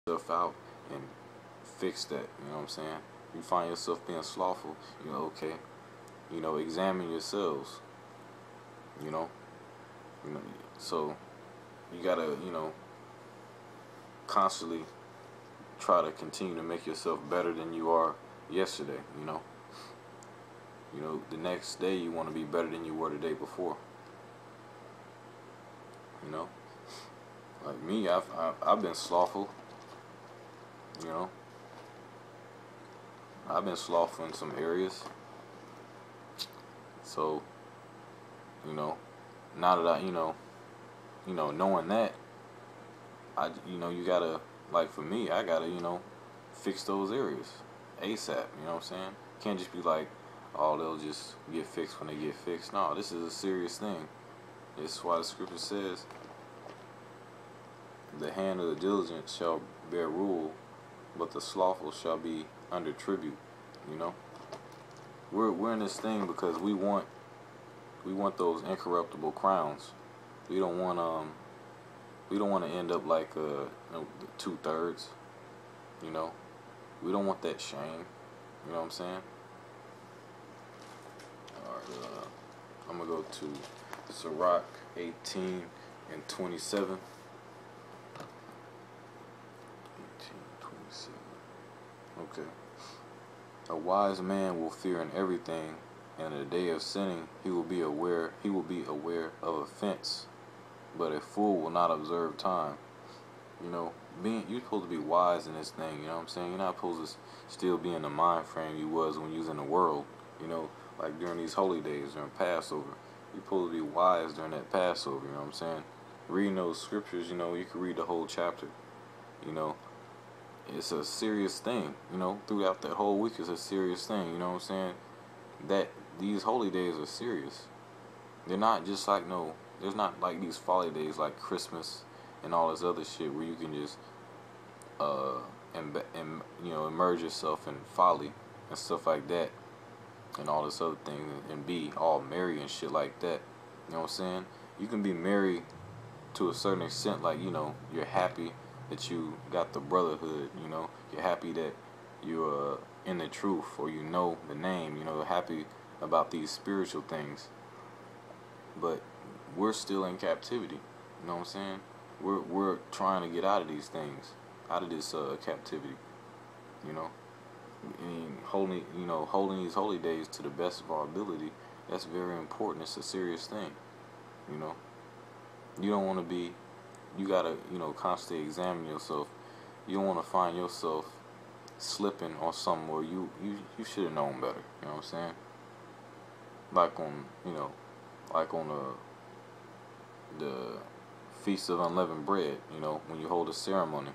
Stuff out and fix that. You know what I'm saying? You find yourself being slothful, okay. Examine yourselves. You know, you know. So you gotta, constantly try to continue to make yourself better than you are yesterday. The next day you want to be better than you were the day before. You know, like me, I've been slothful. You know, I've been slothful in some areas. So, you know, now that knowing that, you gotta, like for me, I gotta, fix those areas ASAP. You know what I'm saying? Can't just be like, oh, they'll just get fixed when they get fixed. No, this is a serious thing. It's why the scripture says, the hand of the diligent shall bear rule, but the slothful shall be under tribute. You know, we're in this thing because we want those incorruptible crowns. We don't want to end up like the 2/3. You know, we don't want that shame. You know what I'm saying? All right, I'm gonna go to Sirach 18 and 27. 18:27. Okay. A wise man will fear in everything, and in the day of sinning he will be aware of offense, but a fool will not observe time. You're supposed to be wise in this thing, you know what I'm saying? You're not supposed to still be in the mind frame you was when you was in the world, like during these holy days, during Passover. You're supposed to be wise during that Passover, you know what I'm saying? Reading those scriptures, you can read the whole chapter, you know. It's a serious thing, throughout that whole week is a serious thing, you know what I'm saying? That these holy days are serious. They're not just like, no, there's not like these folly days like Christmas and all this other shit where you can just immerse yourself in folly and stuff like that and all this other thing and be all merry and shit like that. You know what I'm saying? You can be merry to a certain extent, like, you're happy that you got the brotherhood, you're happy that you're in the truth, or the name, happy about these spiritual things. But we're still in captivity. You know what I'm saying? We're trying to get out of these things, out of this captivity. You know, and holding these holy days to the best of our ability. That's very important. It's a serious thing. You don't want to be. You gotta constantly examine yourself. You don't want to find yourself slipping on something where you should have known better. You know what I'm saying? Like on the Feast of Unleavened Bread, when you hold a ceremony.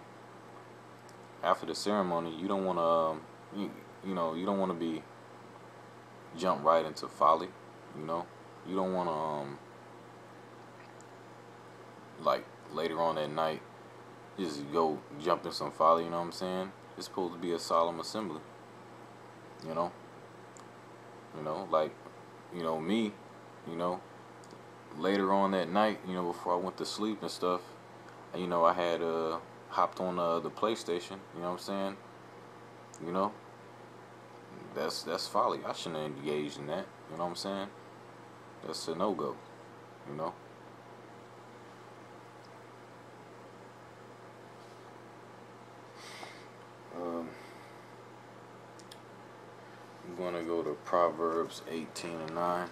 After the ceremony, you don't want to, you don't want to be jump right into folly. You don't want to, like later on that night, just go jump in some folly. You know what I'm saying? It's supposed to be a solemn assembly. You know, like me, later on that night, before I went to sleep and stuff, I had hopped on the PlayStation. You know what I'm saying? You know, that's folly. I shouldn't have engaged in that. You know what I'm saying? That's a no-go. You know. I'm gonna go to Proverbs 18 and 9.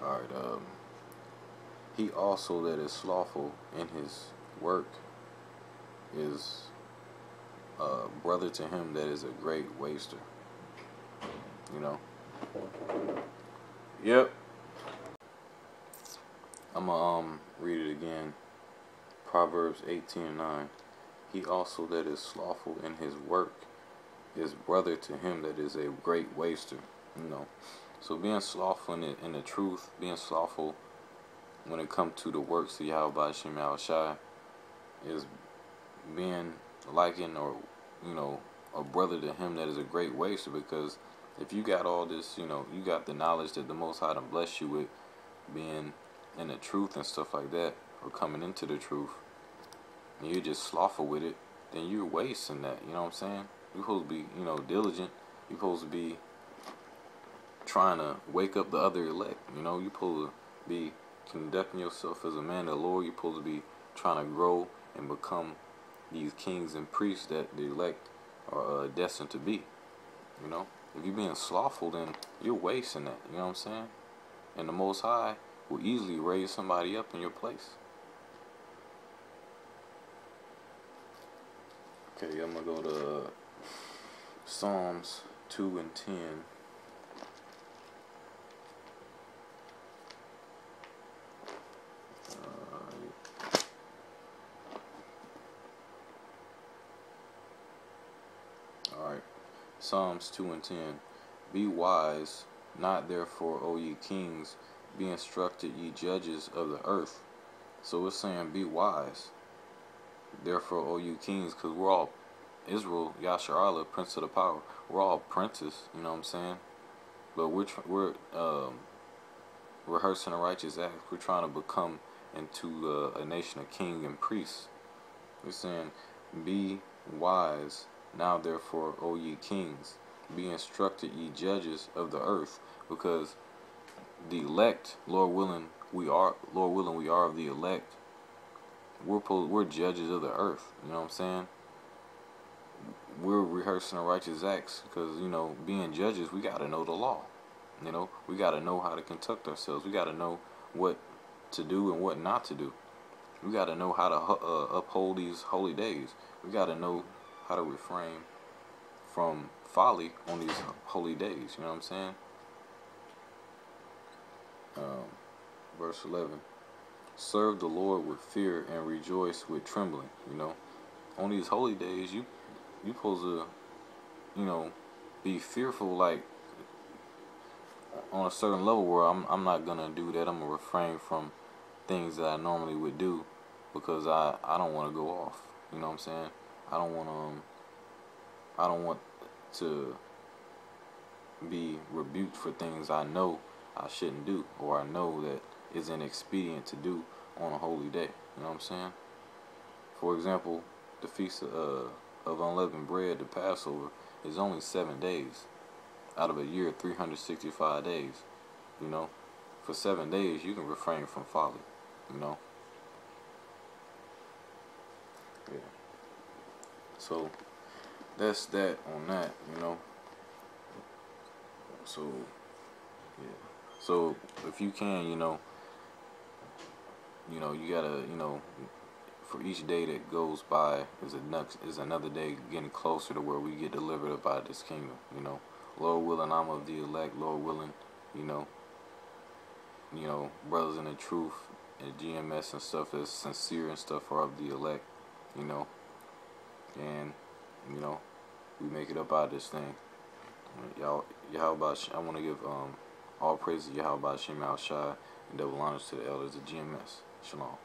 Alright, he also that is slothful in his work is brother to him that is a great waster. Yep. I'm gonna read it again. Proverbs 18 and 9. He also that is slothful in his work is brother to him that is a great waster. So being slothful in the truth, being slothful when it comes to the works of Yahweh Shai is being likened or a brother to him that is a great waster, because if you got all this, you know, you got the knowledge that the Most High done bless you with, being in the truth and stuff like that, or coming into the truth, and you're just slothful with it, then you're wasting that. You know what I'm saying? You're supposed to be, you know, diligent. You're supposed to be trying to wake up the other elect. You know, you're supposed to be conducting yourself as a man of the Lord. You're supposed to be trying to grow and become these kings and priests that the elect are destined to be. You know, if you're being slothful, then you're wasting that. You know what I'm saying? And the Most High will easily raise somebody up in your place. Okay, I'm gonna go to Psalms 2 and 10. Alright, Psalms 2 and 10. Be wise, not therefore, O ye kings, be instructed, ye judges of the earth. So it's saying, be wise, therefore, O you kings, because we're all Israel, Yasharallah, Prince of the Power. We're all princes, you know what I'm saying? But we're rehearsing a righteous act. We're trying to become into a nation of king and priests. We're saying, be wise, now therefore, O ye kings, be instructed, ye judges of the earth, because the elect, Lord willing, we are of the elect. We're judges of the earth. You know what I'm saying? We're rehearsing the righteous acts because, you know, being judges, we got to know the law. You know, we got to know how to conduct ourselves. We got to know what to do and what not to do. We got to know how to uphold these holy days. We got to know how to refrain from folly on these holy days. You know what I'm saying? Verse 11. Serve the Lord with fear and rejoice with trembling. You know, on these holy days, you supposed to, you know, be fearful, like on a certain level where I'm not gonna do that. I'm gonna refrain from things that I normally would do because I don't want to go off. You know what I'm saying? I don't want to be rebuked for things I know I shouldn't do, or I know that is inexpedient to do on a holy day. You know what I'm saying? For example, the feast of unleavened bread, the Passover, is only 7 days out of a year, 365 days. You know, for 7 days you can refrain from folly. You know. Yeah. So that's that on that. You know. So yeah. So if you can, you gotta, for each day that goes by is another day getting closer to where we get delivered up out of this kingdom. You know, Lord willing, I'm of the elect. Lord willing, you know, brothers in the truth and GMS and stuff that's sincere and stuff are of the elect. You know, and we make it up out of this thing. I want to give all praise to Yahweh Shem Al Shai and double honors to the elders of GMS. Shalom.